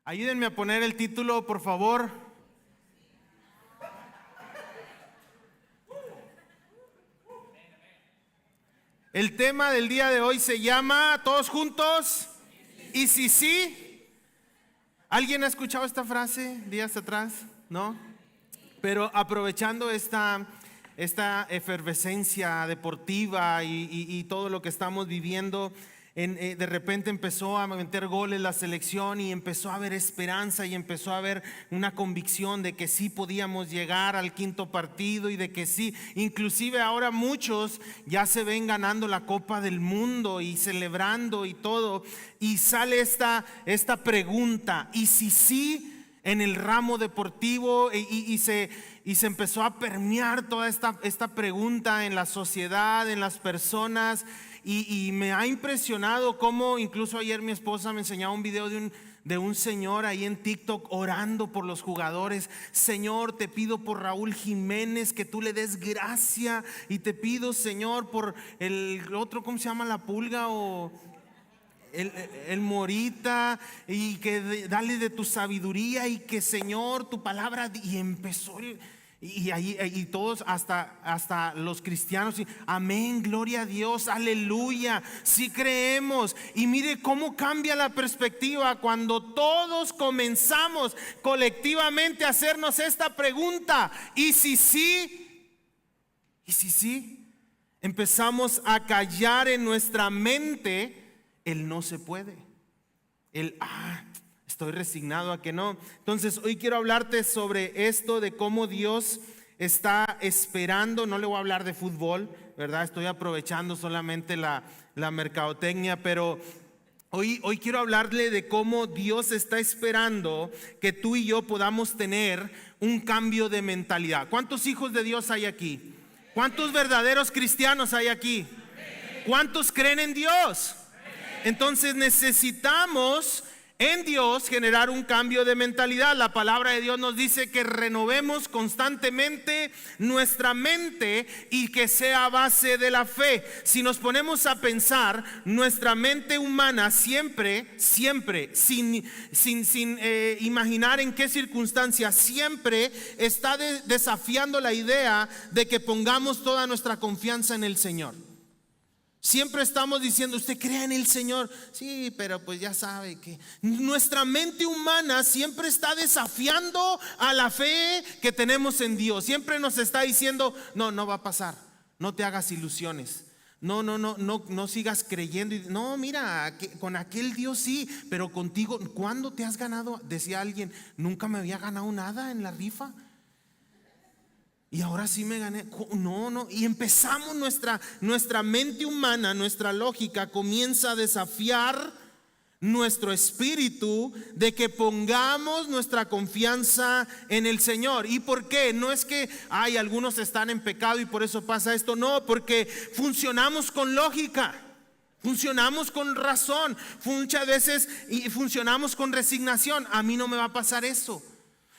Ayúdenme a poner el título, por favor. El tema del día de hoy se llama, todos juntos, ¿y si sí? ¿Alguien ha escuchado esta frase días atrás? ¿No? Pero aprovechando esta efervescencia deportiva y todo lo que estamos viviendo, de repente empezó a meter goles la selección y empezó a haber esperanza y empezó a haber una convicción de que sí podíamos llegar al quinto partido y de que sí, inclusive ahora muchos ya se ven ganando la Copa del Mundo y celebrando y todo, y sale esta pregunta, ¿y si sí? En el ramo deportivo y se empezó a permear toda esta pregunta en la sociedad, en las personas, y me ha impresionado cómo incluso ayer mi esposa me enseñaba un video de un señor ahí en TikTok orando por los jugadores. Señor, te pido por Raúl Jiménez que tú le des gracia, y te pido, Señor, por el otro, ¿cómo se llama? La Pulga o el Morita, y que dale de tu sabiduría y que, Señor, tu palabra. Y empezó y todos, hasta los cristianos, amén, gloria a Dios, aleluya, sí creemos. Y mire cómo cambia la perspectiva cuando todos comenzamos colectivamente a hacernos esta pregunta, ¿y si sí? ¿Y si sí? Empezamos a callar en nuestra mente el no se puede, estoy resignado a que no. Entonces hoy quiero hablarte sobre esto, de cómo Dios está esperando. No le voy a hablar de fútbol, ¿verdad? Estoy aprovechando solamente la mercadotecnia, pero hoy quiero hablarle de cómo Dios está esperando que tú y yo podamos tener un cambio de mentalidad. ¿Cuántos hijos de Dios hay aquí? ¿Cuántos verdaderos cristianos hay aquí? ¿Cuántos creen en Dios? Entonces necesitamos en Dios generar un cambio de mentalidad. La palabra de Dios nos dice que renovemos constantemente nuestra mente y que sea a base de la fe. Si nos ponemos a pensar, nuestra mente humana siempre, sin imaginar en qué circunstancias, siempre está desafiando la idea de que pongamos toda nuestra confianza en el Señor. Siempre estamos diciendo, ¿usted cree en el Señor? Sí, pero pues ya sabe que nuestra mente humana siempre está desafiando a la fe que tenemos en Dios. Siempre nos está diciendo, no va a pasar, no te hagas ilusiones. No sigas creyendo. No, mira, con aquel Dios sí, pero contigo, ¿cuándo te has ganado? Decía alguien, nunca me había ganado nada en la rifa. Y ahora sí me gané. No. Y empezamos nuestra mente humana, nuestra lógica comienza a desafiar nuestro espíritu de que pongamos nuestra confianza en el Señor. ¿Y por qué? No es que algunos están en pecado y por eso pasa esto. No, porque funcionamos con lógica. Funcionamos con razón. Muchas veces funcionamos con resignación. A mí no me va a pasar eso.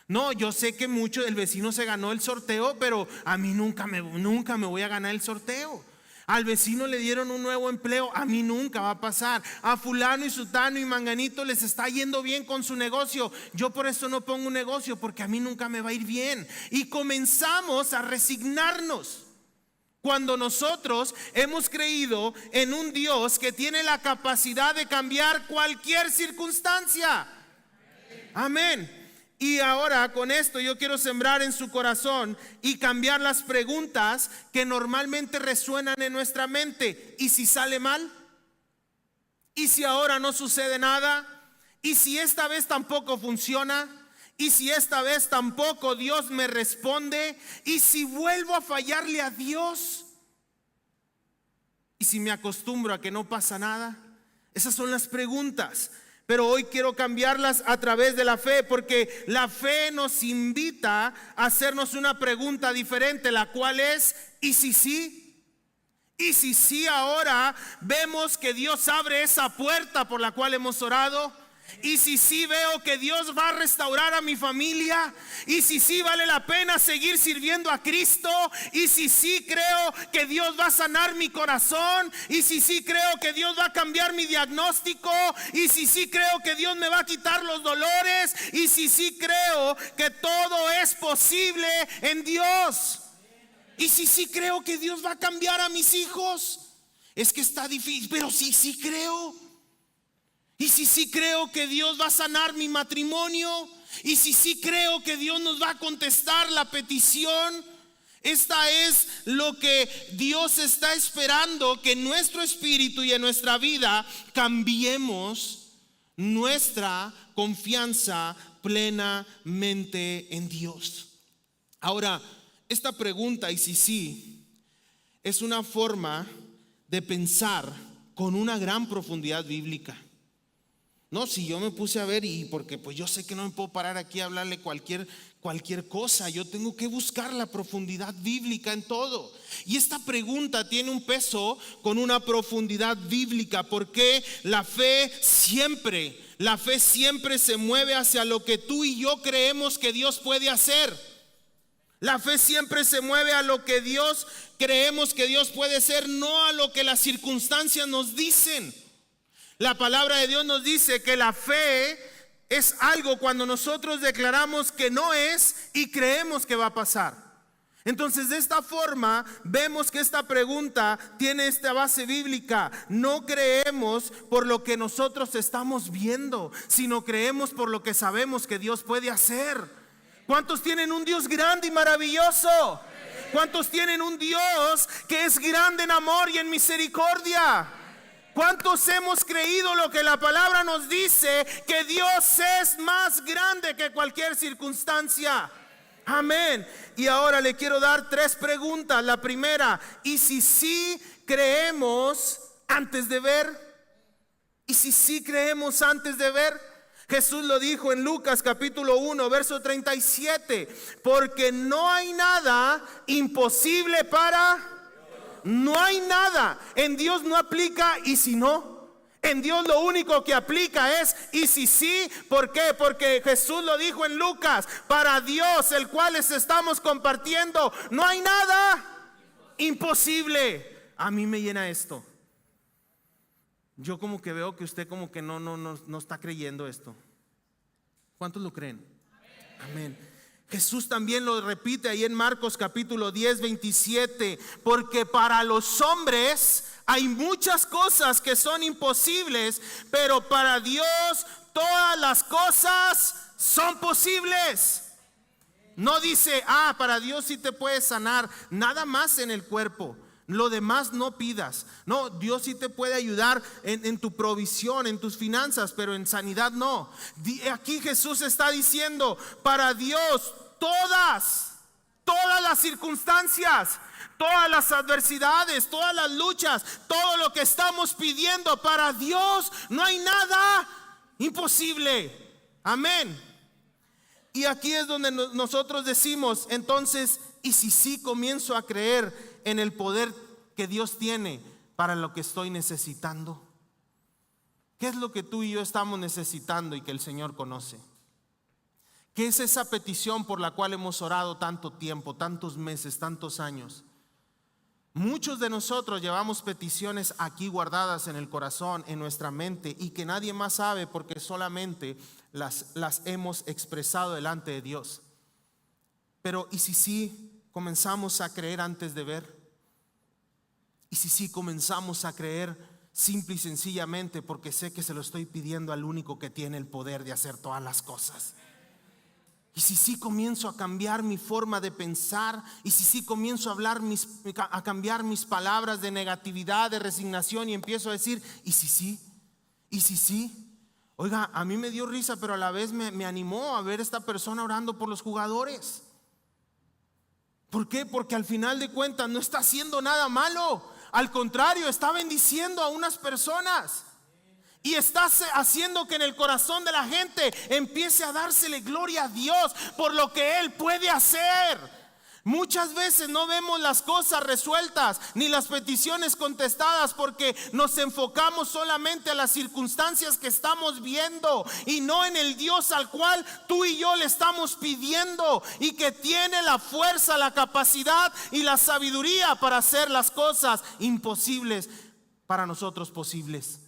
No, yo sé que el vecino se ganó el sorteo, pero a mí nunca me voy a ganar el sorteo. Al vecino le dieron un nuevo empleo, a mí nunca va a pasar. A fulano y sutano y manganito les está yendo bien con su negocio, yo por eso no pongo un negocio, porque a mí nunca me va a ir bien. Y comenzamos a resignarnos cuando nosotros hemos creído en un Dios que tiene la capacidad de cambiar cualquier circunstancia. Amén. Y ahora con esto yo quiero sembrar en su corazón y cambiar las preguntas que normalmente resuenan en nuestra mente. ¿Y si sale mal? ¿Y si ahora no sucede nada? ¿Y si esta vez tampoco funciona? ¿Y si esta vez tampoco Dios me responde? ¿Y si vuelvo a fallarle a Dios? ¿Y si me acostumbro a que no pasa nada? Esas son las preguntas. Pero hoy quiero cambiarlas a través de la fe, porque la fe nos invita a hacernos una pregunta diferente, la cual es, ¿y si sí? ¿Y si sí ahora vemos que Dios abre esa puerta por la cual hemos orado? Y si sí veo que Dios va a restaurar a mi familia, y si sí vale la pena seguir sirviendo a Cristo, y si sí creo que Dios va a sanar mi corazón, y si sí creo que Dios va a cambiar mi diagnóstico, y si sí creo que Dios me va a quitar los dolores, y si sí creo que todo es posible en Dios, y si sí creo que Dios va a cambiar a mis hijos. Es que está difícil, pero sí creo. Y si sí creo que Dios va a sanar mi matrimonio, y si sí creo que Dios nos va a contestar la petición. Esta es lo que Dios está esperando, que en nuestro espíritu y en nuestra vida cambiemos nuestra confianza plenamente en Dios. Ahora, esta pregunta, y si sí, es una forma de pensar con una gran profundidad bíblica. No, si yo me puse a ver, y porque pues yo sé que no me puedo parar aquí a hablarle cualquier cosa, yo tengo que buscar la profundidad bíblica en todo. Y esta pregunta tiene un peso con una profundidad bíblica, porque la fe siempre se mueve hacia lo que tú y yo creemos que Dios puede hacer. La fe siempre se mueve a lo que Dios creemos que Dios puede hacer, no a lo que las circunstancias nos dicen. La palabra de Dios nos dice que la fe es algo cuando nosotros declaramos que no es y creemos que va a pasar. Entonces, de esta forma vemos que esta pregunta tiene esta base bíblica. No creemos por lo que nosotros estamos viendo, sino creemos por lo que sabemos que Dios puede hacer. ¿Cuántos tienen un Dios grande y maravilloso? ¿Cuántos tienen un Dios que es grande en amor y en misericordia? ¿Cuántos hemos creído lo que la palabra nos dice? Que Dios es más grande que cualquier circunstancia. Amén. Y ahora le quiero dar 3 preguntas. La primera, ¿y si sí creemos antes de ver? ¿Y si sí creemos antes de ver? Jesús lo dijo en Lucas capítulo 1, verso 37. Porque no hay nada imposible para... No hay nada. En Dios no aplica y si no. En Dios lo único que aplica es y si sí. ¿Por qué? Porque Jesús lo dijo en Lucas. Para Dios, el cual les estamos compartiendo, no hay nada imposible. A mí me llena esto. Yo como que veo que usted como que no está creyendo esto. ¿Cuántos lo creen? Amén. Jesús también lo repite ahí en Marcos capítulo 10, 27. Porque para los hombres hay muchas cosas que son imposibles, pero para Dios todas las cosas son posibles. No dice, para Dios sí te puede sanar, nada más en el cuerpo. Lo demás no pidas. No, Dios sí te puede ayudar en tu provisión, en tus finanzas, pero en sanidad no. Aquí Jesús está diciendo, para Dios todas las circunstancias, todas las adversidades, todas las luchas, todo lo que estamos pidiendo, para Dios no hay nada imposible. Amén. Y aquí es donde nosotros decimos, entonces, ¿y si sí comienzo a creer en el poder que Dios tiene para lo que estoy necesitando? ¿Qué es lo que tú y yo estamos necesitando y que el Señor conoce? ¿Qué es esa petición por la cual hemos orado tanto tiempo, tantos meses, tantos años? Muchos de nosotros llevamos peticiones aquí guardadas en el corazón, en nuestra mente, y que nadie más sabe porque solamente las hemos expresado delante de Dios. Pero ¿y si sí comenzamos a creer antes de ver? ¿Y si sí comenzamos a creer simple y sencillamente porque sé que se lo estoy pidiendo al único que tiene el poder de hacer todas las cosas? Y si sí comienzo a cambiar mi forma de pensar, y si sí comienzo a cambiar mis palabras de negatividad, de resignación, y empiezo a decir, ¿y si sí? ¿Y si sí? Oiga, a mí me dio risa, pero a la vez me animó a ver a esta persona orando por los jugadores. ¿Por qué? Porque al final de cuentas no está haciendo nada malo. Al contrario, está bendiciendo a unas personas. Y está haciendo que en el corazón de la gente empiece a dársele gloria a Dios por lo que Él puede hacer. Muchas veces no vemos las cosas resueltas ni las peticiones contestadas porque nos enfocamos solamente a las circunstancias que estamos viendo y no en el Dios al cual tú y yo le estamos pidiendo y que tiene la fuerza, la capacidad y la sabiduría para hacer las cosas imposibles para nosotros posibles.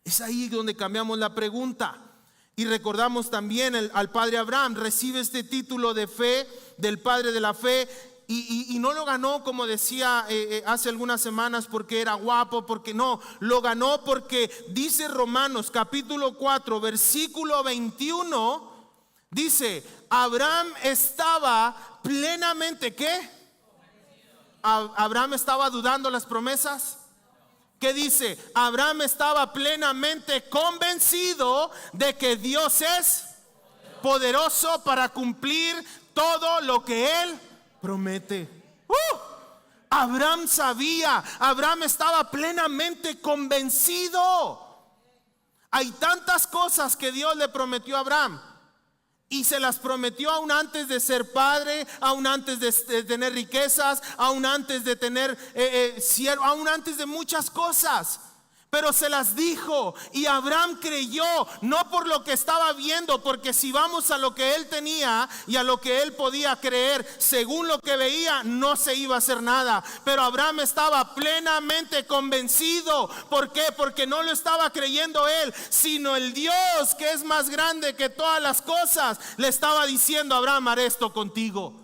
Es ahí donde cambiamos la pregunta. Y recordamos también al padre Abraham. Recibe este título de fe, del padre de la fe, y no lo ganó, como decía hace algunas semanas, porque era guapo, porque no, lo ganó porque dice Romanos capítulo 4 versículo 21, dice: Abraham estaba plenamente, ¿qué? Abraham estaba dudando las promesas. ¿Qué dice? Abraham estaba plenamente convencido de que Dios es poderoso para cumplir todo lo que Él promete. Abraham sabía, Abraham estaba plenamente convencido. Hay tantas cosas que Dios le prometió a Abraham. Y se las prometió aún antes de ser padre, aún antes de tener riquezas, aún antes de tener siervo, aún antes de muchas cosas. Pero se las dijo y Abraham creyó, no por lo que estaba viendo, porque si vamos a lo que él tenía y a lo que él podía creer, según lo que veía, no se iba a hacer nada. Pero Abraham estaba plenamente convencido. ¿Por qué? Porque no lo estaba creyendo él, sino el Dios que es más grande que todas las cosas le estaba diciendo: Abraham, haré esto contigo.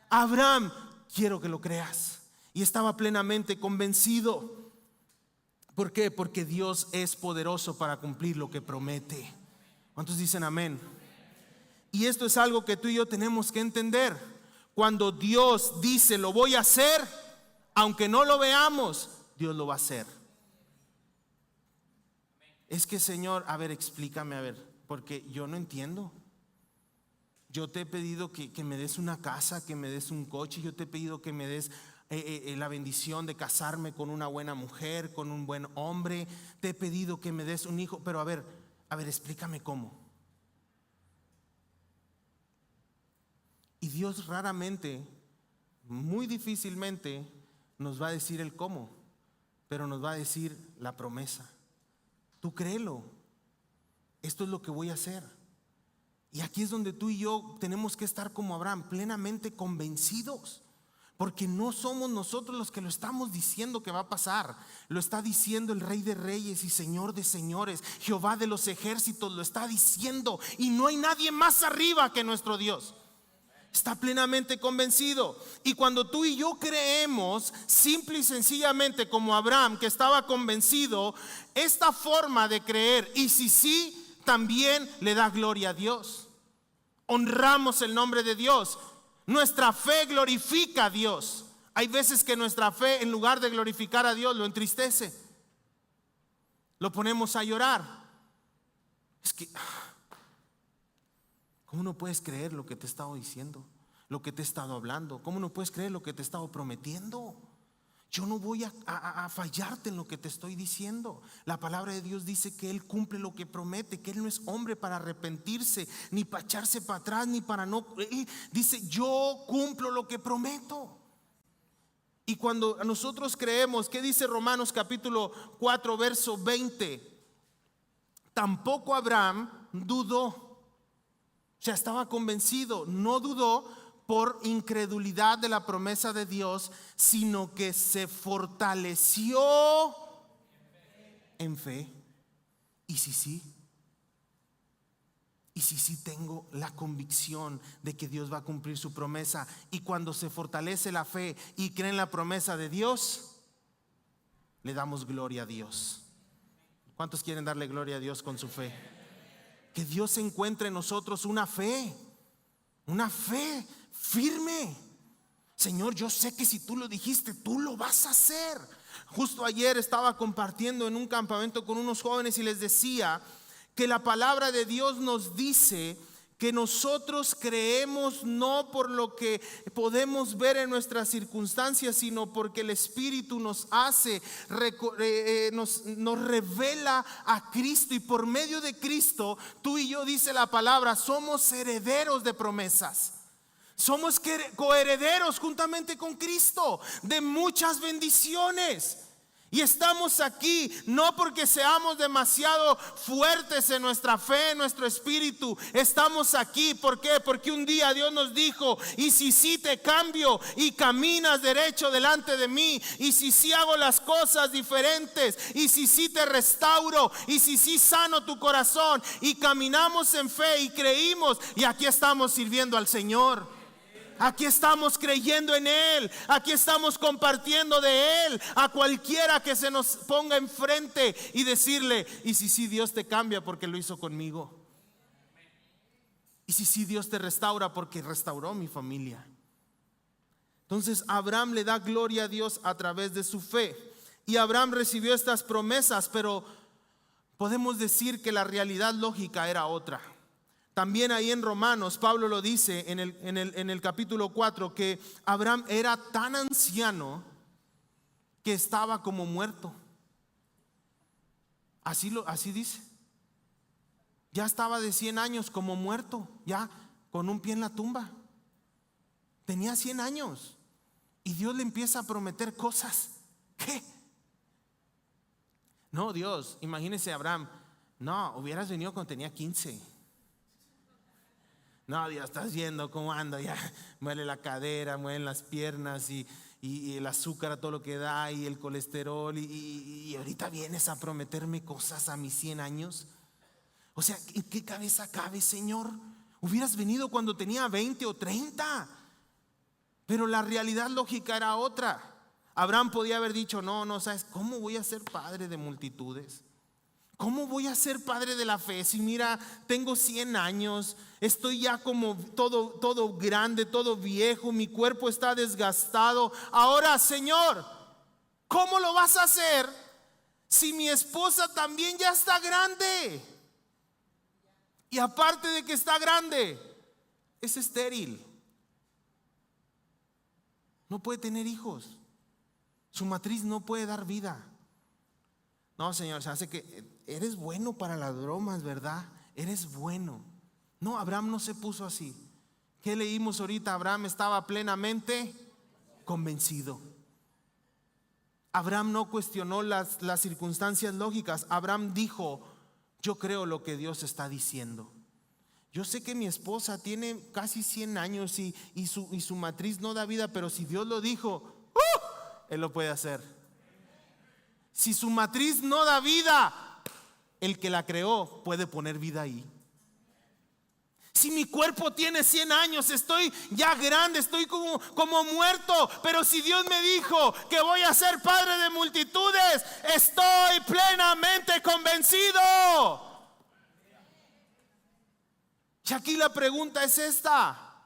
Abraham, quiero que lo creas. Y estaba plenamente convencido. ¿Por qué? Porque Dios es poderoso para cumplir lo que promete. ¿Cuántos dicen amén? Y esto es algo que tú y yo tenemos que entender. Cuando Dios dice lo voy a hacer, aunque no lo veamos, Dios lo va a hacer. Es que, Señor, a ver, explícame, a ver, porque yo no entiendo. Yo te he pedido que me des una casa, que me des un coche. Yo te he pedido que me des la bendición de casarme con una buena mujer, con un buen hombre. Te he pedido que me des un hijo, pero a ver, explícame cómo. Y Dios raramente, muy difícilmente, nos va a decir el cómo, pero nos va a decir la promesa. Tú créelo, esto es lo que voy a hacer. Y aquí es donde tú y yo tenemos que estar como Abraham, plenamente convencidos. Porque no somos nosotros los que lo estamos diciendo que va a pasar. Lo está diciendo el Rey de Reyes y Señor de Señores. Jehová de los ejércitos lo está diciendo. Y no hay nadie más arriba que nuestro Dios. Está plenamente convencido. Y cuando tú y yo creemos, simple y sencillamente como Abraham, que estaba convencido, esta forma de creer, y si sí, también le da gloria a Dios. Honramos el nombre de Dios. Nuestra fe glorifica a Dios. Hay veces que nuestra fe, en lugar de glorificar a Dios, lo entristece. Lo ponemos a llorar. Es que, ¿cómo no puedes creer lo que te he estado diciendo? Lo que te he estado hablando. ¿Cómo no puedes creer lo que te he estado prometiendo? Yo no voy a fallarte en lo que te estoy diciendo. La palabra de Dios dice que Él cumple lo que promete, que Él no es hombre para arrepentirse, ni para echarse para atrás, ni para no. Él dice: yo cumplo lo que prometo. Y cuando nosotros creemos, ¿qué dice Romanos capítulo 4 verso 20? Tampoco Abraham dudó. O sea, estaba convencido, no dudó por incredulidad de la promesa de Dios, sino que se fortaleció en fe. ¿Y si sí? ¿Y si sí tengo la convicción de que Dios va a cumplir su promesa? Y cuando se fortalece la fe y cree en la promesa de Dios, le damos gloria a Dios. ¿Cuántos quieren darle gloria a Dios con su fe? Que Dios encuentre en nosotros una fe firme. Señor, yo sé que si tú lo dijiste, tú lo vas a hacer. Justo ayer estaba compartiendo en un campamento con unos jóvenes y les decía que la palabra de Dios nos dice que nosotros creemos no por lo que podemos ver en nuestras circunstancias, sino porque el Espíritu nos hace, nos revela a Cristo, y por medio de Cristo, tú y yo, dice la palabra, somos herederos de promesas. Somos coherederos juntamente con Cristo de muchas bendiciones. Y estamos aquí no porque seamos demasiado fuertes en nuestra fe, en nuestro espíritu. Estamos aquí, ¿por qué? Porque un día Dios nos dijo: y si sí te cambio y caminas derecho delante de mí, y si sí hago las cosas diferentes, y si sí te restauro, y si sí sano tu corazón, y caminamos en fe y creímos, y aquí estamos sirviendo al Señor. Aquí estamos creyendo en Él. Aquí estamos compartiendo de Él a cualquiera que se nos ponga enfrente y decirle: y si sí Dios te cambia porque lo hizo conmigo. Y si sí Dios te restaura porque restauró mi familia. Entonces Abraham le da gloria a Dios a través de su fe. Y Abraham recibió estas promesas, pero podemos decir que la realidad lógica era otra. También ahí en Romanos, Pablo lo dice en el capítulo 4, que Abraham era tan anciano que estaba como muerto. Así dice. Ya estaba de 100 años como muerto, ya con un pie en la tumba. Tenía 100 años y Dios le empieza a prometer cosas. ¿Qué? No, Dios, imagínese Abraham. No, hubieras venido cuando tenía 15. No, Dios, estás viendo cómo ando, ya muele la cadera, muelen las piernas y el azúcar a todo lo que da y el colesterol y ahorita vienes a prometerme cosas a mis 100 años. O sea, ¿en qué cabeza cabe, Señor? Hubieras venido cuando tenía 20 o 30. Pero la realidad lógica era otra. Abraham podía haber dicho: no, ¿sabes cómo voy a ser padre de multitudes? ¿Cómo voy a ser padre de la fe si mira, tengo 100 años, estoy ya como todo grande, todo viejo, mi cuerpo está desgastado? Ahora, Señor, ¿cómo lo vas a hacer si mi esposa también ya está grande? Y aparte de que está grande, es estéril. No puede tener hijos. Su matriz no puede dar vida. No, Señor, se hace que eres bueno para las bromas, ¿verdad? Eres bueno. No, Abraham no se puso así. ¿Qué leímos ahorita? Abraham estaba plenamente convencido. Abraham no cuestionó las circunstancias lógicas. Abraham dijo: yo creo lo que Dios está diciendo. Yo sé que mi esposa tiene casi 100 años y su matriz no da vida, pero si Dios lo dijo, Él lo puede hacer. Si su matriz no da vida, el que la creó puede poner vida ahí. Si mi cuerpo tiene 100 años, estoy ya grande, estoy como muerto, pero si Dios me dijo que voy a ser padre de multitudes, estoy plenamente convencido. Y aquí la pregunta es esta: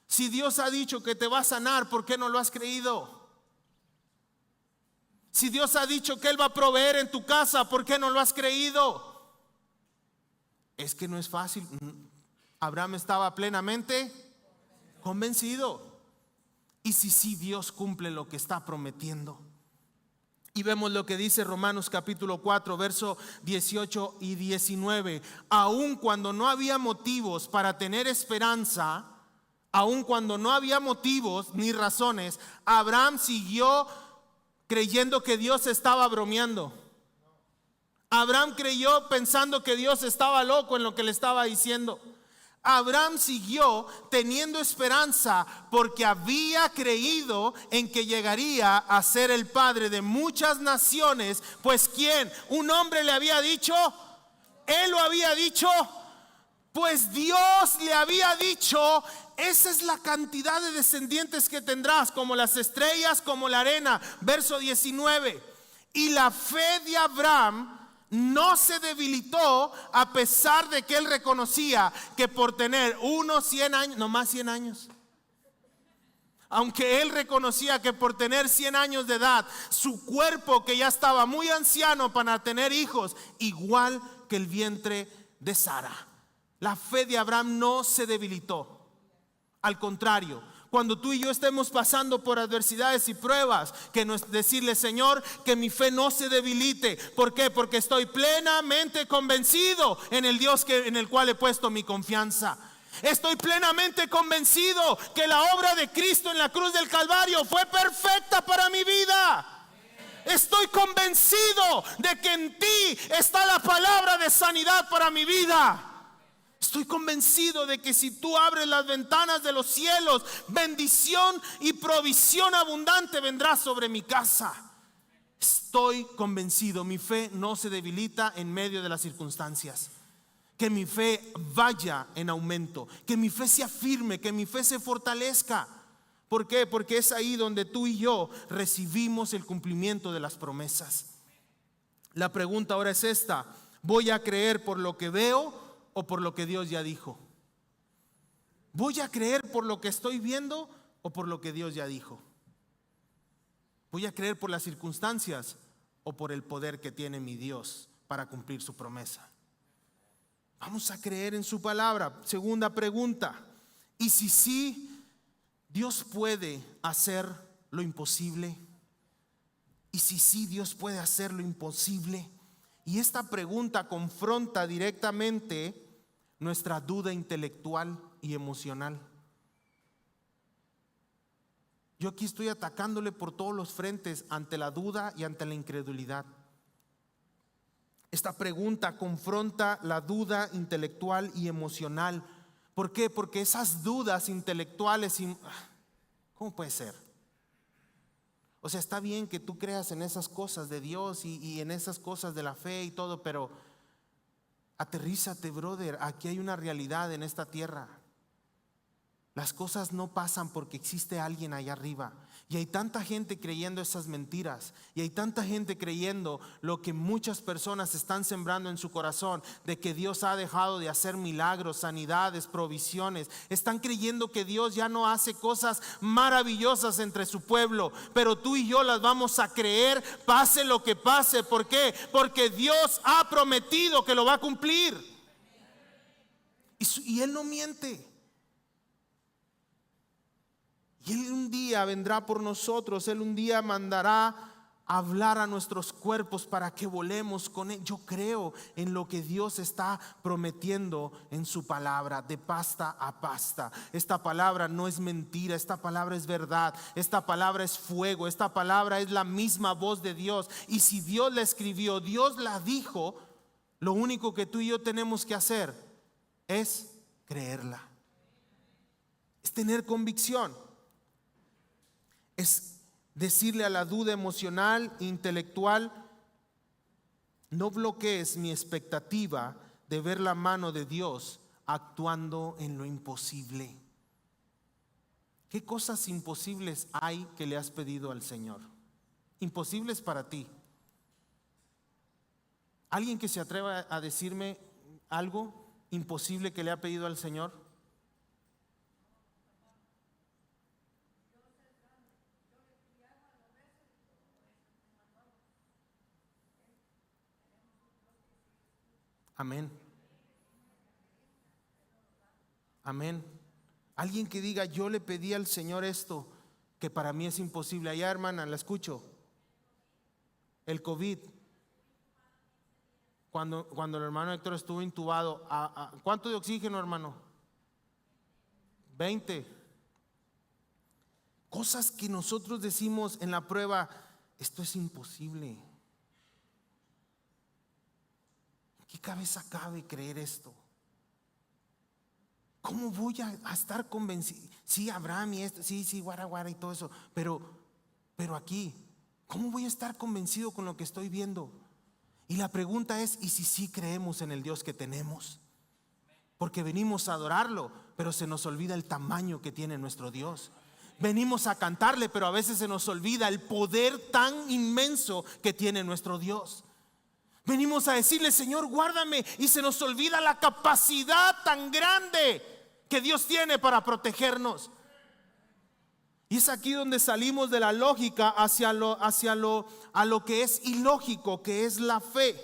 si Dios ha dicho que te va a sanar, ¿por qué no lo has creído? Si Dios ha dicho que Él va a proveer en tu casa, ¿por qué no lo has creído? Es que no es fácil. Abraham estaba plenamente convencido. Y si Dios cumple lo que está prometiendo. Y vemos lo que dice Romanos capítulo 4, verso 18 y 19. Aun cuando no había motivos para tener esperanza, aun cuando no había motivos ni razones, Abraham siguió creyendo que Dios estaba bromeando. Abraham creyó pensando que Dios estaba loco en lo que le estaba diciendo. Abraham siguió teniendo esperanza porque había creído en que llegaría a ser el padre de muchas naciones. Pues ¿quién? ¿Un hombre le había dicho? ¿Él lo había dicho? Pues Dios le había dicho: esa es la cantidad de descendientes que tendrás, como las estrellas, como la arena. Verso 19. Y la fe de Abraham no se debilitó a pesar de que él reconocía que por tener unos 100 años, no más 100 años, aunque él reconocía que por tener 100 años de edad, su cuerpo que ya estaba muy anciano para tener hijos, igual que el vientre de Sara. La fe de Abraham no se debilitó. Al contrario, cuando tú y yo estemos pasando por adversidades y pruebas, que no es decirle: Señor, que mi fe no se debilite. ¿Por qué? Porque estoy plenamente convencido en el Dios en el cual he puesto mi confianza. Estoy plenamente convencido que la obra de Cristo en la cruz del Calvario fue perfecta para mi vida. Estoy convencido de que en ti está la palabra de sanidad para mi vida. Estoy convencido de que si tú abres las ventanas de los cielos, bendición y provisión abundante vendrá sobre mi casa. Estoy convencido, mi fe no se debilita en medio de las circunstancias. Que mi fe vaya en aumento, que mi fe se afirme, que mi fe se fortalezca. ¿Por qué? Porque es ahí donde tú y yo recibimos el cumplimiento de las promesas. La pregunta ahora es esta: ¿voy a creer por lo que veo o por lo que Dios ya dijo? ¿Voy a creer por lo que estoy viendo o por lo que Dios ya dijo? ¿Voy a creer por las circunstancias o por el poder que tiene mi Dios para cumplir su promesa? Vamos a creer en su palabra. Segunda pregunta: ¿y si sí, Dios puede hacer lo imposible? ¿Y si sí, Dios puede hacer lo imposible? Y esta pregunta confronta directamente nuestra duda intelectual y emocional. Yo aquí estoy atacándole por todos los frentes ante la duda y ante la incredulidad. Esta pregunta confronta la duda intelectual y emocional. ¿Por qué? Porque esas dudas intelectuales, ¿cómo puede ser? O sea, está bien que tú creas en esas cosas de Dios y en esas cosas de la fe y todo, pero aterrízate, brother. Aquí hay una realidad en esta tierra. Las cosas no pasan porque existe alguien allá arriba. Y hay tanta gente creyendo esas mentiras. Y hay tanta gente creyendo lo que muchas personas están sembrando en su corazón, de que Dios ha dejado de hacer milagros, sanidades, provisiones. Están creyendo que Dios ya no hace cosas maravillosas entre su pueblo. Pero tú y yo las vamos a creer, pase lo que pase. ¿Por qué? Porque Dios ha prometido que lo va a cumplir. Y Él no miente. Y Él un día vendrá por nosotros. Él un día mandará hablar a nuestros cuerpos para que volemos con Él. Yo creo en lo que Dios está prometiendo en su palabra, de pasta a pasta. Esta palabra no es mentira, esta palabra es verdad, esta palabra es fuego, esta palabra es la misma voz de Dios. Y si Dios la escribió, Dios la dijo, lo único que tú y yo tenemos que hacer es creerla. Es tener convicción. Es decirle a la duda emocional e intelectual: no bloquees mi expectativa de ver la mano de Dios actuando en lo imposible. ¿Qué cosas imposibles hay que le has pedido al Señor? Imposibles para ti. ¿Alguien que se atreva a decirme algo imposible que le ha pedido al Señor? Amén. Amén. Alguien que diga: yo le pedí al Señor esto que para mí es imposible. Allá, hermana, la escucho. El COVID. Cuando el hermano Héctor estuvo intubado, ¿cuánto de oxígeno, hermano? 20. Cosas que nosotros decimos en la prueba: esto es imposible. ¿Qué cabeza cabe creer esto? ¿Cómo voy a estar convencido? Sí, Abraham y esto, sí, guara y todo eso, pero aquí, ¿cómo voy a estar convencido con lo que estoy viendo? Y la pregunta es: ¿y si sí creemos en el Dios que tenemos? Porque venimos a adorarlo, pero se nos olvida el tamaño que tiene nuestro Dios. Venimos a cantarle, pero a veces se nos olvida el poder tan inmenso que tiene nuestro Dios. Venimos a decirle: Señor, guárdame, y se nos olvida la capacidad tan grande que Dios tiene para protegernos. Y es aquí donde salimos de la lógica hacia lo que es ilógico, que es la fe.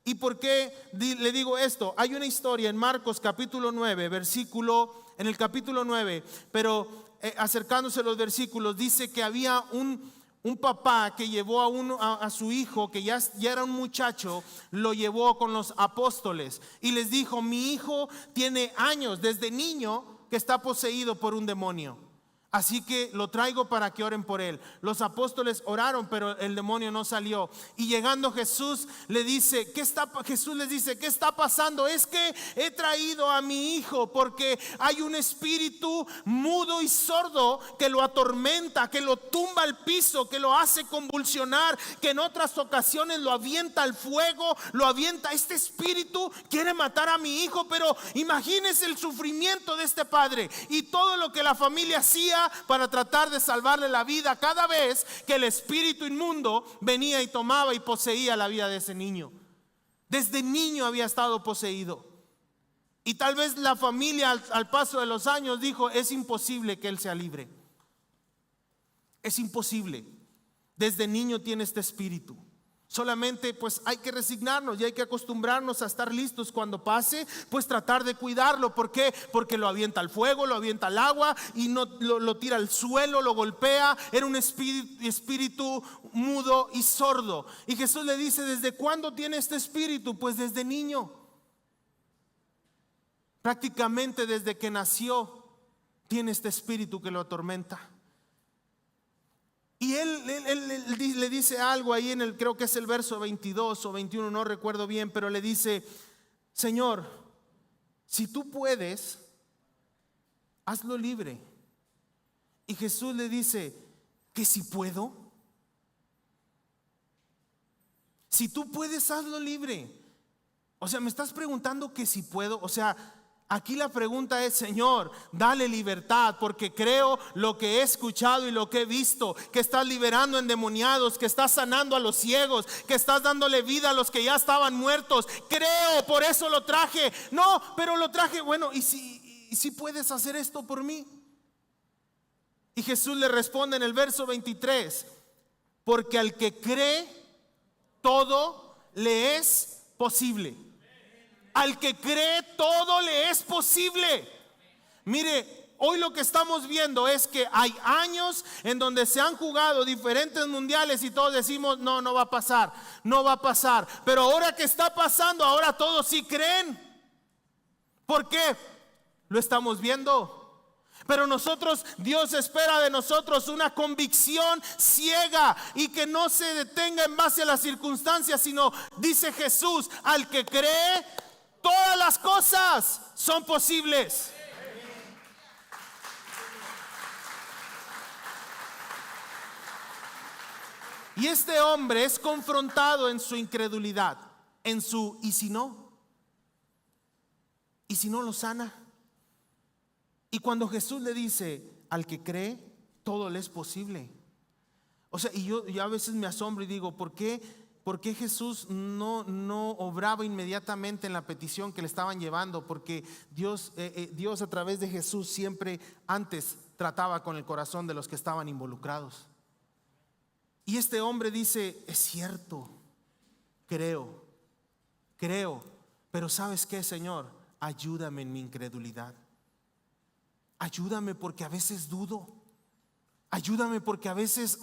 ¿Y por qué le digo esto? Hay una historia en Marcos capítulo 9, en el capítulo 9, pero acercándose a los versículos, dice que había Un papá que llevó a su hijo, que ya era un muchacho, lo llevó con los apóstoles y les dijo: mi hijo tiene años, desde niño, que está poseído por un demonio. Así que lo traigo para que oren por él. Los apóstoles oraron, pero el demonio no salió. Y llegando Jesús le dice, Jesús les dice: ¿qué está pasando? Es que he traído a mi hijo porque hay un espíritu mudo y sordo que lo atormenta, que lo tumba al piso, que lo hace convulsionar, que en otras ocasiones lo avienta al fuego, lo avienta. Este espíritu quiere matar a mi hijo. Pero imagínense el sufrimiento de este padre y todo lo que la familia hacía para tratar de salvarle la vida cada vez que el espíritu inmundo venía y tomaba y poseía la vida de ese niño. Desde niño había estado poseído. Y tal vez la familia al paso de los años dijo: es imposible que él sea libre. Es imposible. Desde niño tiene este espíritu. Solamente pues hay que resignarnos y hay que acostumbrarnos a estar listos cuando pase, pues tratar de cuidarlo. ¿Por qué? Porque lo avienta al fuego, lo avienta al agua y no lo tira al suelo, lo golpea. Era un espíritu mudo y sordo. Y Jesús le dice: ¿desde cuándo tiene este espíritu? Pues desde niño. Prácticamente desde que nació tiene este espíritu que lo atormenta. Y él le dice algo ahí creo que es el verso 22 o 21, no recuerdo bien, pero le dice: Señor, si tú puedes, hazlo libre. Y Jesús le dice: ¿que si puedo? Si tú puedes, hazlo libre. O sea, me estás preguntando que si puedo. O sea, aquí la pregunta es: Señor, dale libertad, porque creo lo que he escuchado y lo que he visto, que estás liberando endemoniados, que estás sanando a los ciegos, que estás dándole vida a los que ya estaban muertos. Creo, por eso lo traje. No, pero lo traje, bueno, ¿y si puedes hacer esto por mí? Y Jesús le responde en el verso 23: porque al que cree, todo le es posible. Al que cree, todo le es posible. Mire, hoy lo que estamos viendo es que hay años en donde se han jugado diferentes mundiales y todos decimos: no va a pasar, no va a pasar. Pero ahora que está pasando, ahora todos sí creen. ¿Por qué? Lo estamos viendo. Pero nosotros, Dios espera de nosotros una convicción ciega y que no se detenga en base a las circunstancias, sino, dice Jesús, al que cree, todas las cosas son posibles. Y este hombre es confrontado en su incredulidad, en su ¿y si no? ¿Y si no lo sana? Y cuando Jesús le dice: al que cree, todo le es posible. O sea, y yo a veces me asombro y digo: ¿por qué Jesús no obraba inmediatamente en la petición que le estaban llevando? Porque Dios a través de Jesús siempre antes trataba con el corazón de los que estaban involucrados. Y este hombre dice: es cierto, creo, pero ¿sabes qué, Señor? Ayúdame en mi incredulidad. Ayúdame porque a veces dudo. Ayúdame porque a veces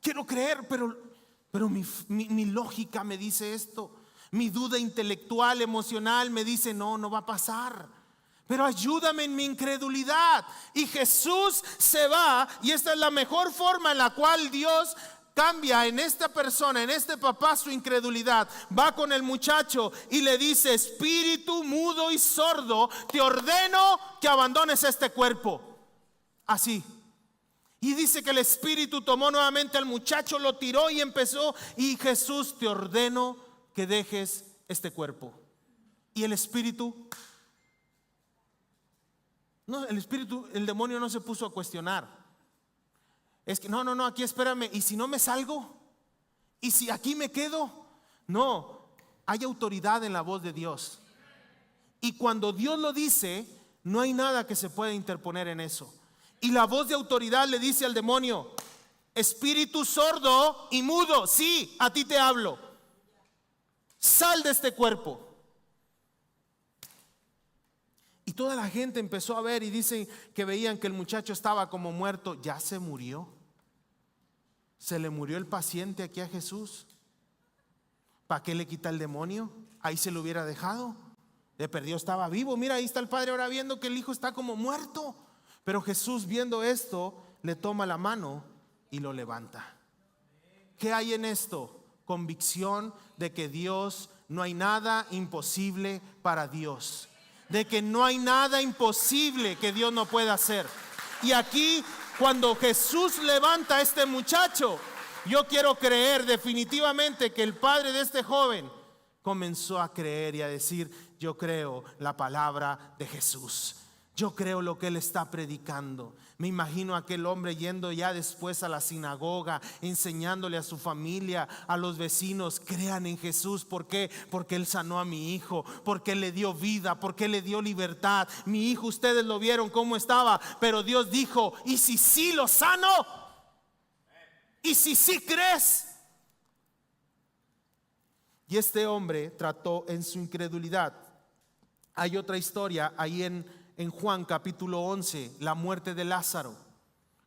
quiero creer, pero mi lógica me dice esto. Mi duda intelectual, emocional me dice: no va a pasar. Pero ayúdame en mi incredulidad. Y Jesús se va, y esta es la mejor forma en la cual Dios cambia en esta persona, en este papá, su incredulidad. Va con el muchacho y le dice: espíritu mudo y sordo, te ordeno que abandones este cuerpo. Así. Y dice que el espíritu tomó nuevamente al muchacho, lo tiró y empezó: y Jesús, te ordeno que dejes este cuerpo. Y el espíritu, el demonio no se puso a cuestionar. Es que no, aquí espérame, ¿y si no me salgo? ¿Y si aquí me quedo? No, hay autoridad en la voz de Dios. Y cuando Dios lo dice, no hay nada que se pueda interponer en eso. Y la voz de autoridad le dice al demonio: espíritu sordo y mudo, sí, a ti te hablo. Sal de este cuerpo. Y toda la gente empezó a ver y dicen que veían que el muchacho estaba como muerto. Ya se murió. Se le murió el paciente aquí a Jesús. ¿Para qué le quita el demonio? Ahí se lo hubiera dejado. De perdido estaba vivo. Mira, ahí está el padre ahora viendo que el hijo está como muerto. Pero Jesús, viendo esto, le toma la mano y lo levanta. ¿Qué hay en esto? Convicción de que Dios, no hay nada imposible para Dios. De que no hay nada imposible que Dios no pueda hacer. Y aquí, cuando Jesús levanta a este muchacho, yo quiero creer definitivamente que el padre de este joven comenzó a creer y a decir: yo creo la palabra de Jesús. Yo creo lo que él está predicando. Me imagino a aquel hombre yendo ya después a la sinagoga, enseñándole a su familia, a los vecinos: crean en Jesús. ¿Por qué? Porque él sanó a mi hijo, porque él le dio vida, porque él le dio libertad. Mi hijo, ustedes lo vieron cómo estaba, pero Dios dijo: ¿y si sí lo sano? ¿Y si sí crees? Y este hombre trató en su incredulidad. Hay otra historia ahí en Juan capítulo 11, la muerte de Lázaro.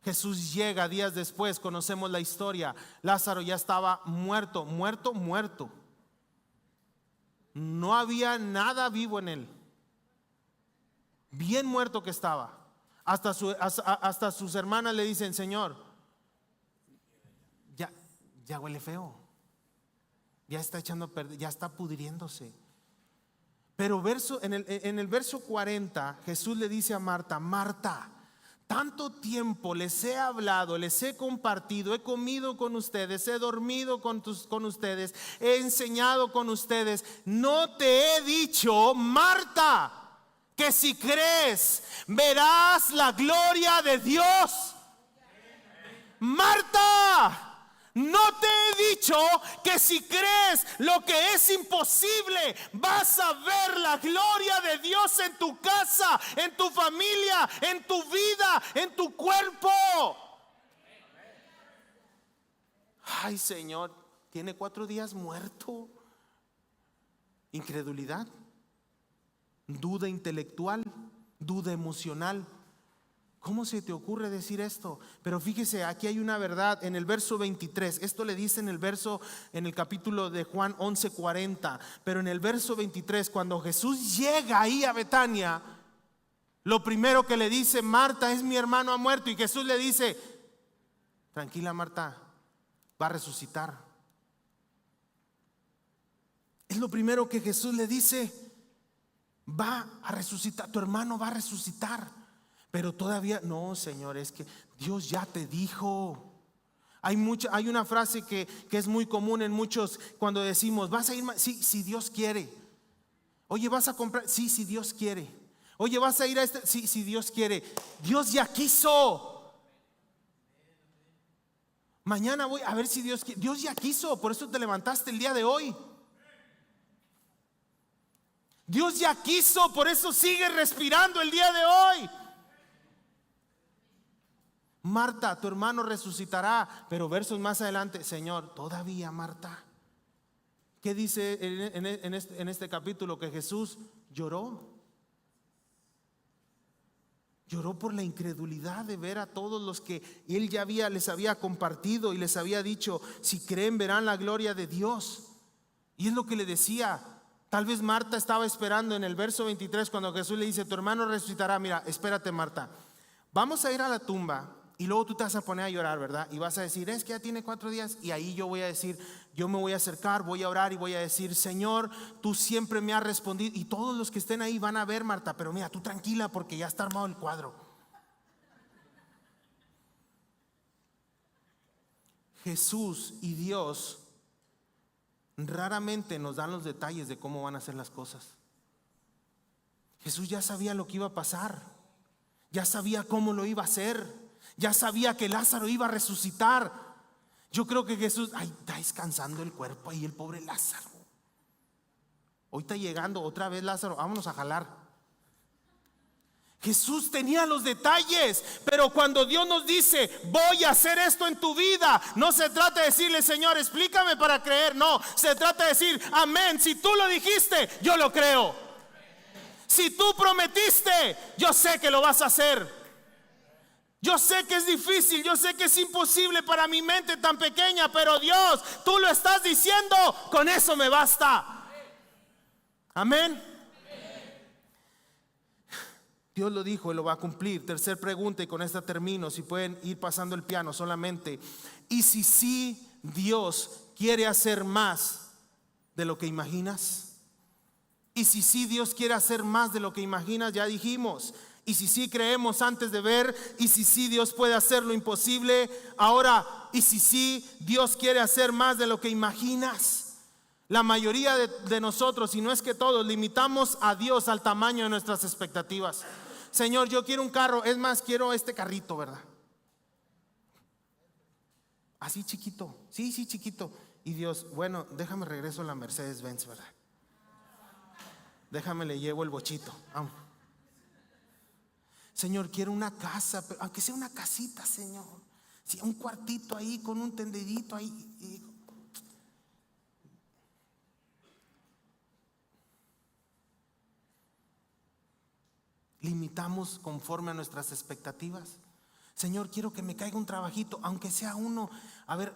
Jesús llega días después, conocemos la historia. Lázaro ya estaba muerto. No había nada vivo en él. Bien muerto que estaba. Hasta sus hermanas le dicen: Señor, ya huele feo. Ya está echando a perder, ya está pudriéndose. Pero en el verso 40, Jesús le dice a Marta: Marta, tanto tiempo les he hablado, les he compartido, he comido con ustedes, he dormido con ustedes, he enseñado con ustedes. ¿No te he dicho, Marta, que si crees verás la gloria de Dios? Marta, ¿no te he dicho que si crees lo que es imposible, vas a ver la gloria de Dios en tu casa, en tu familia, en tu vida, en tu cuerpo? Ay, Señor, tiene 4 días muerto. Incredulidad, duda intelectual, duda emocional. ¿Cómo se te ocurre decir esto? Pero fíjese, aquí hay una verdad en el verso 23. Esto le dice en el capítulo de Juan 11:40. Pero en el verso 23, cuando Jesús llega ahí a Betania, lo primero que le dice: Marta, es mi hermano, ha muerto. Y Jesús le dice: tranquila, Marta, va a resucitar. Es lo primero que Jesús le dice: va a resucitar, tu hermano va a resucitar. Pero todavía no, Señor, es que Dios ya te dijo. Hay una frase que es muy común en muchos cuando decimos: vas a ir, sí, si Dios quiere. Oye, vas a comprar, sí, si Dios quiere. Oye, vas a ir a sí, si Dios quiere. Dios ya quiso. Mañana voy a ver si Dios quiere. Dios ya quiso, por eso te levantaste el día de hoy. Dios ya quiso, por eso sigues respirando el día de hoy. Marta, tu hermano resucitará. Pero versos más adelante: Señor, todavía, Marta. ¿Qué dice en este capítulo? Que Jesús lloró. Lloró por la incredulidad de ver a todos los que él ya les había compartido y les había dicho: si creen verán la gloria de Dios. Y es lo que le decía. Tal vez Marta estaba esperando en el verso 23 cuando Jesús le dice: tu hermano resucitará. Mira, espérate, Marta, vamos a ir a la tumba. Y luego tú te vas a poner a llorar, ¿verdad? Y vas a decir: es que ya tiene 4 días. Y ahí yo voy a decir, yo me voy a acercar, voy a orar y voy a decir: Señor, tú siempre me has respondido. Y todos los que estén ahí van a ver, Marta, pero mira, tú tranquila, porque ya está armado el cuadro. Jesús y Dios raramente nos dan los detalles de cómo van a ser las cosas. Jesús ya sabía lo que iba a pasar, ya sabía cómo lo iba a hacer. Ya sabía que Lázaro iba a resucitar. Yo creo que Jesús, ay, está descansando el cuerpo ahí el pobre Lázaro. Hoy está llegando otra vez Lázaro, vámonos a jalar. Jesús tenía los detalles, pero cuando Dios nos dice: voy a hacer esto en tu vida, no se trata de decirle: Señor, explícame para creer. No, se trata de decir: amén, si tú lo dijiste, yo lo creo. Si tú prometiste, yo sé que lo vas a hacer. Yo sé que es difícil, yo sé que es imposible para mi mente tan pequeña, pero Dios, tú lo estás diciendo, con eso me basta. Amén. Dios lo dijo y lo va a cumplir. Tercer pregunta, y con esta termino, si pueden ir pasando el piano solamente. ¿Y si sí Dios quiere hacer más de lo que imaginas? ¿Y si sí Dios quiere hacer más de lo que imaginas? Ya dijimos. ¿Y si sí creemos antes de ver? ¿Y si sí Dios puede hacer lo imposible? Ahora, ¿y si sí Dios quiere hacer más de lo que imaginas? La mayoría de nosotros, si no es que todos, limitamos a Dios al tamaño de nuestras expectativas. Señor, yo quiero un carro, es más, quiero este carrito, ¿verdad? Así chiquito, sí, chiquito. Y Dios, bueno, déjame regreso a la Mercedes-Benz, ¿verdad? Déjame le llevo el bochito. Vamos. Señor, quiero una casa, pero aunque sea una casita, Señor. Sí, un cuartito ahí con un tendedito ahí. Limitamos conforme a nuestras expectativas. Señor, quiero que me caiga un trabajito, aunque sea uno. A ver,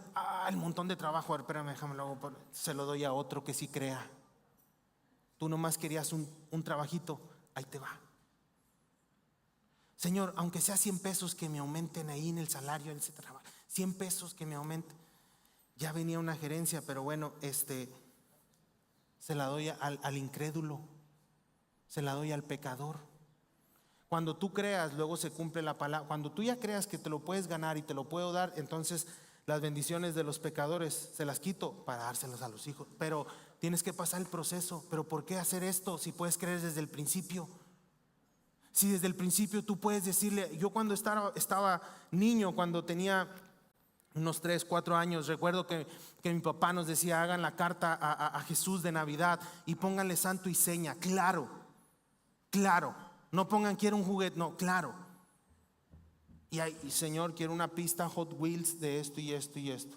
el montón de trabajo. A ver, espérame, déjame luego, se lo doy a otro que sí crea. Tú nomás querías un trabajito, ahí te va. Señor, aunque sea 100 pesos que me aumenten ahí en el salario, en ese trabajo, 100 pesos que me aumenten. Ya venía una gerencia, pero bueno, se la doy al incrédulo, se la doy al pecador. Cuando tú creas, luego se cumple la palabra. Cuando tú ya creas que te lo puedes ganar y te lo puedo dar, entonces las bendiciones de los pecadores se las quito para dárselas a los hijos. Pero tienes que pasar el proceso. ¿Pero por qué hacer esto si puedes creer desde el principio? Si desde el principio tú puedes decirle. Yo cuando estaba niño, cuando tenía unos 3, 4 años, recuerdo que mi papá nos decía: hagan la carta a Jesús de Navidad y pónganle santo y seña. Claro, no pongan quiero un juguete, no, claro. Y Señor, quiero una pista Hot Wheels de esto y esto y esto.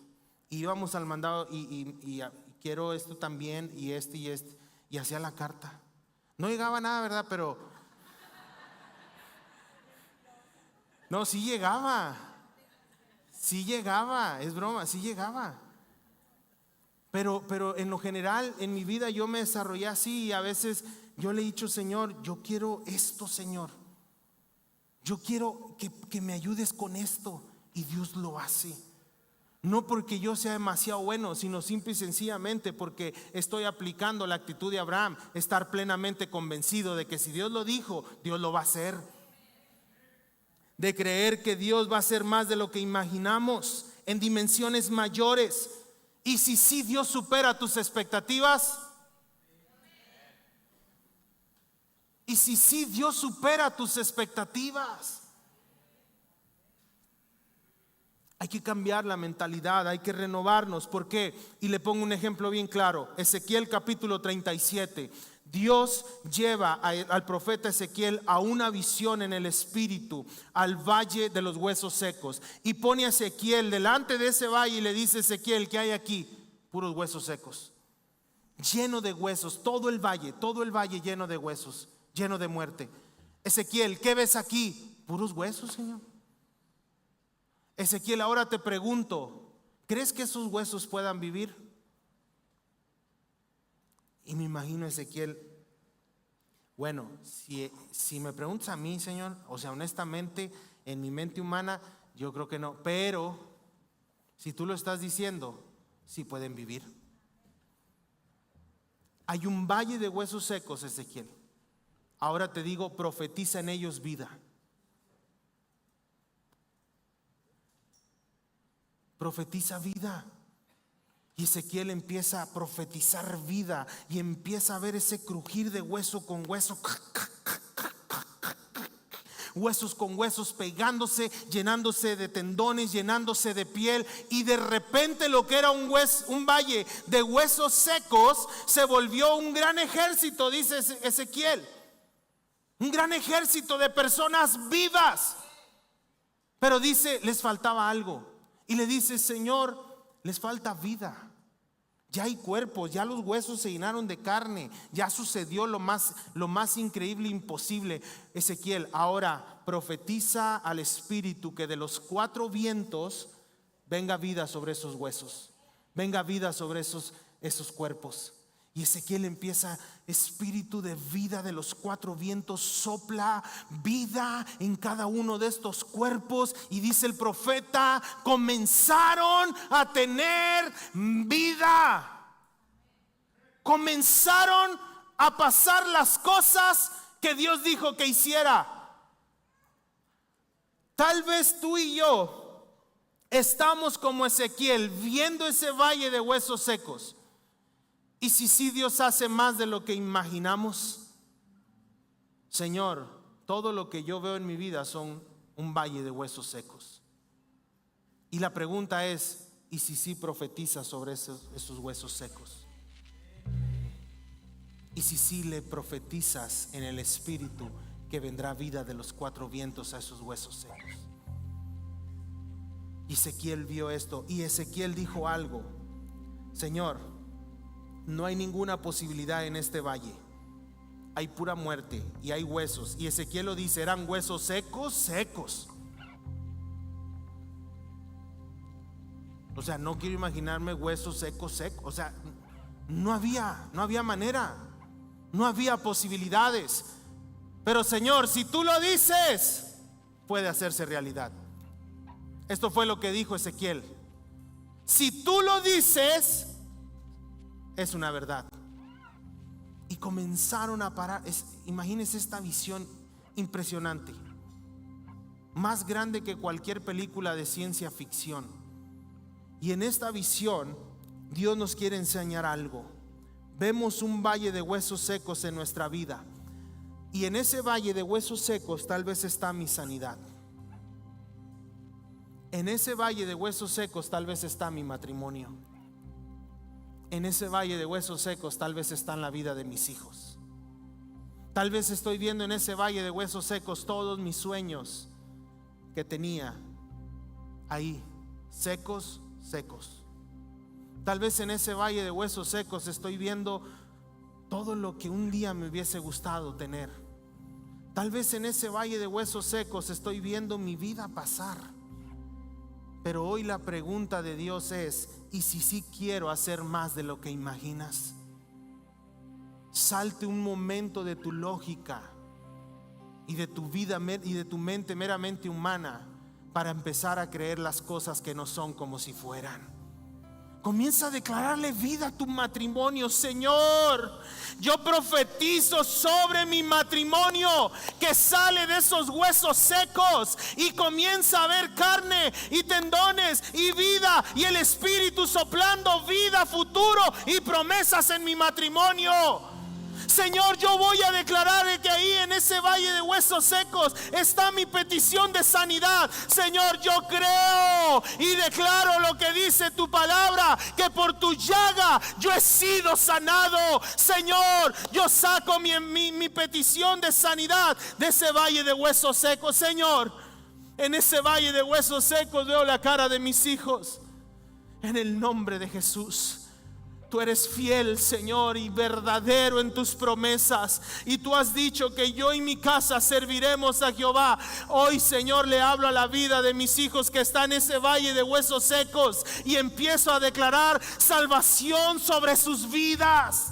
Y íbamos al mandado y quiero esto también y este y este. Y hacía la carta. No llegaba nada, ¿verdad? Pero no, sí llegaba, es broma, sí llegaba. Pero en lo general, en mi vida yo me desarrollé así. Y a veces yo le he dicho: Señor, yo quiero esto, Señor. Yo quiero que me ayudes con esto. Y Dios lo hace. No porque yo sea demasiado bueno, sino simple y sencillamente porque estoy aplicando la actitud de Abraham. Estar plenamente convencido de que si Dios lo dijo, Dios lo va a hacer. De creer que Dios va a hacer más de lo que imaginamos, en dimensiones mayores. Y si sí Dios supera tus expectativas. Y si sí Dios supera tus expectativas. Hay que cambiar la mentalidad, hay que renovarnos. ¿Por qué? Y le pongo un ejemplo bien claro. Ezequiel capítulo 37. Dios lleva al profeta Ezequiel a una visión en el espíritu, al valle de los huesos secos. Y pone a Ezequiel delante de ese valle y le dice: Ezequiel, ¿qué hay aquí? Puros huesos secos, lleno de huesos, todo el valle lleno de huesos, lleno de muerte. Ezequiel, ¿qué ves aquí? Puros huesos, Señor. Ezequiel, ahora te pregunto, ¿crees que esos huesos puedan vivir? Y me imagino Ezequiel, bueno, si me preguntas a mí, Señor, o sea, honestamente, en mi mente humana, yo creo que no. Pero si tú lo estás diciendo, sí pueden vivir. Hay un valle de huesos secos, Ezequiel. Ahora te digo, profetiza en ellos vida. Profetiza vida. Y Ezequiel empieza a profetizar vida y empieza a ver ese crujir de hueso con hueso. Huesos con huesos pegándose, llenándose de tendones, llenándose de piel. Y de repente lo que era un valle de huesos secos se volvió un gran ejército, dice Ezequiel. Un gran ejército de personas vivas. Pero dice, les faltaba algo. Y le dice: Señor, les falta vida. Ya hay cuerpos, ya los huesos se llenaron de carne, ya sucedió lo más increíble e imposible. Ezequiel, ahora profetiza al Espíritu que de los 4 vientos venga vida sobre esos huesos, venga vida sobre esos cuerpos. Y Ezequiel empieza: Espíritu de vida de los 4 vientos, sopla vida en cada uno de estos cuerpos. Y dice el profeta: comenzaron a tener vida, comenzaron a pasar las cosas que Dios dijo que hiciera. Tal vez tú y yo estamos como Ezequiel, viendo ese valle de huesos secos. ¿Y si Dios hace más de lo que imaginamos? Señor, todo lo que yo veo en mi vida son un valle de huesos secos. Y la pregunta es: ¿y si profetiza sobre esos huesos secos? ¿Y si le profetizas en el Espíritu que vendrá vida de los 4 vientos a esos huesos secos? Y Ezequiel vio esto, y Ezequiel dijo algo: Señor, no hay ninguna posibilidad en este valle, hay pura muerte y hay huesos. Y Ezequiel lo dice: eran huesos secos. O sea, no quiero imaginarme huesos secos. O sea, no había manera, no había posibilidades. Pero Señor, si tú lo dices, puede hacerse realidad. Esto fue lo que dijo Ezequiel: si tú lo dices, es una verdad. Y comenzaron a parar. Imagínense esta visión impresionante, más grande que cualquier película de ciencia ficción. Y en esta visión Dios nos quiere enseñar algo. Vemos un valle de huesos secos en nuestra vida, y en ese valle de huesos secos tal vez está mi sanidad. En ese valle de huesos secos tal vez está mi matrimonio. En ese valle de huesos secos tal vez está en la vida de mis hijos. Tal vez estoy viendo en ese valle de huesos secos todos mis sueños que tenía ahí, secos. Tal vez en ese valle de huesos secos estoy viendo todo lo que un día me hubiese gustado tener. Tal vez en ese valle de huesos secos estoy viendo mi vida pasar. Pero hoy la pregunta de Dios es: ¿y si sí quiero hacer más de lo que imaginas? Salte un momento de tu lógica y de tu vida y de tu mente meramente humana para empezar a creer las cosas que no son como si fueran. Comienza a declararle vida a tu matrimonio. Señor, yo profetizo sobre mi matrimonio que sale de esos huesos secos y comienza a ver carne y tendones y vida, y el Espíritu soplando vida, futuro y promesas en mi matrimonio. Señor, yo voy a declarar que ahí en ese valle de huesos secos está mi petición de sanidad. Señor, yo creo y declaro lo que dice tu palabra, que por tu llaga yo he sido sanado. Señor, yo saco mi petición de sanidad de ese valle de huesos secos. Señor, en ese valle de huesos secos veo la cara de mis hijos. En el nombre de Jesús. Tú eres fiel, Señor, y verdadero en tus promesas, y tú has dicho que yo y mi casa serviremos a Jehová. Hoy, Señor, le hablo a la vida de mis hijos que están en ese valle de huesos secos, y empiezo a declarar salvación sobre sus vidas.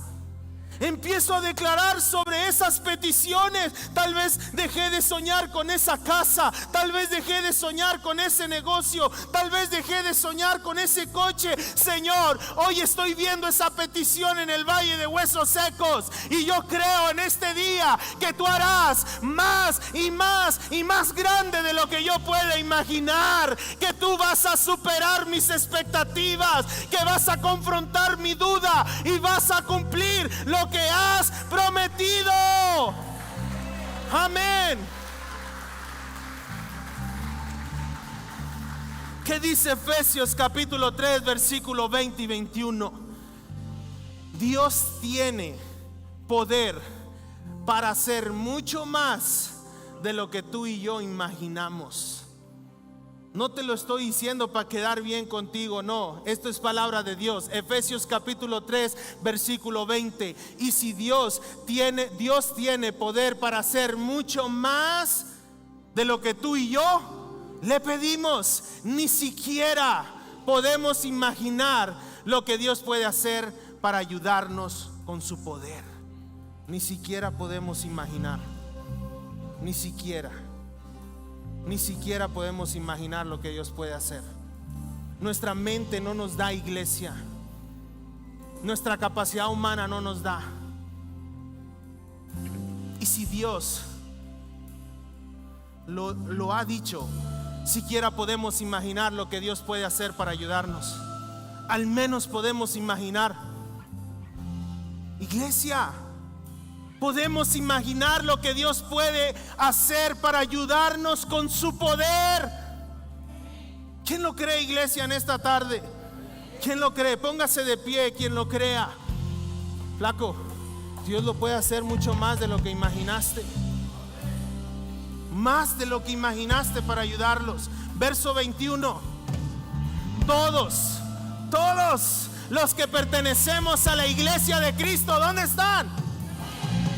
Empiezo a declarar sobre esas peticiones. Tal vez dejé de soñar con esa casa, tal vez dejé de soñar con ese negocio, tal vez dejé de soñar con ese coche. Señor, hoy estoy viendo esa petición en el valle de huesos secos, y yo creo en este día que tú harás más y más y más grande de lo que yo pueda imaginar, que tú vas a superar mis expectativas, que vas a confrontar mi duda y vas a cumplir lo que has prometido. Amén. ¿Qué dice Efesios capítulo 3 versículo 20 y 21? Dios tiene poder para hacer mucho más de lo que tú y yo imaginamos. No te lo estoy diciendo para quedar bien contigo, no. Esto es palabra de Dios. Efesios capítulo 3, versículo 20. Y si Dios tiene poder para hacer mucho más de lo que tú y yo le pedimos. Ni siquiera podemos imaginar lo que Dios puede hacer para ayudarnos con su poder. Ni siquiera podemos imaginar. Ni siquiera podemos imaginar lo que Dios puede hacer. Nuestra mente no nos da, iglesia. Nuestra capacidad humana no nos da. Y si Dios lo ha dicho, siquiera podemos imaginar lo que Dios puede hacer para ayudarnos. Al menos podemos imaginar, iglesia, podemos imaginar lo que Dios puede hacer para ayudarnos con su poder. ¿Quién lo cree, iglesia, en esta tarde? ¿Quién lo cree? Póngase de pie quien lo crea. Flaco, Dios lo puede hacer mucho más de lo que imaginaste. Más de lo que imaginaste para ayudarlos. Verso 21. Todos los que pertenecemos a la iglesia de Cristo, ¿dónde están?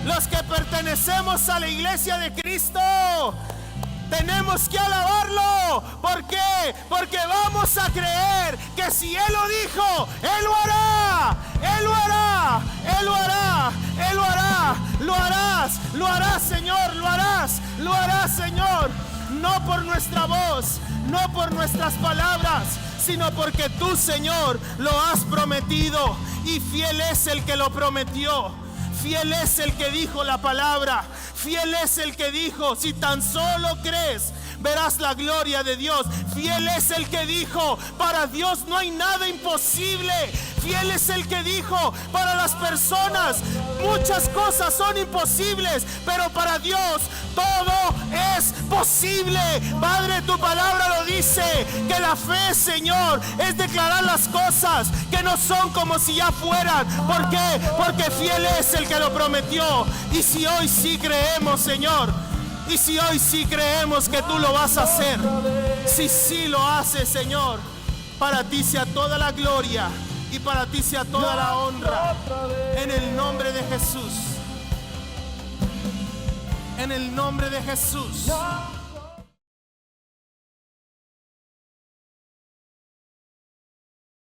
Los que pertenecemos a la iglesia de Cristo tenemos que alabarlo. ¿Por qué? Porque vamos a creer que si Él lo dijo, Él lo hará. Él lo hará. Él lo hará. Él lo hará. Lo harás, Señor. Lo harás, Señor. No por nuestra voz, no por nuestras palabras, sino porque tú, Señor, lo has prometido. Y fiel es el que lo prometió. Fiel es el que dijo la palabra. Fiel es el que dijo, si tan solo crees, verás la gloria de Dios. Fiel es el que dijo, para Dios no hay nada imposible. Fiel es el que dijo, para las personas muchas cosas son imposibles, pero para Dios todo es posible. Padre, tu palabra lo dice, que la fe, Señor, es declarar las cosas que no son como si ya fueran. ¿Por qué? Porque fiel es el que lo prometió. Y si hoy sí creemos, Señor, y si hoy sí creemos que tú lo vas a hacer, si sí lo haces, Señor, para ti sea toda la gloria y para ti sea toda la honra, en el nombre de Jesús. En el nombre de Jesús.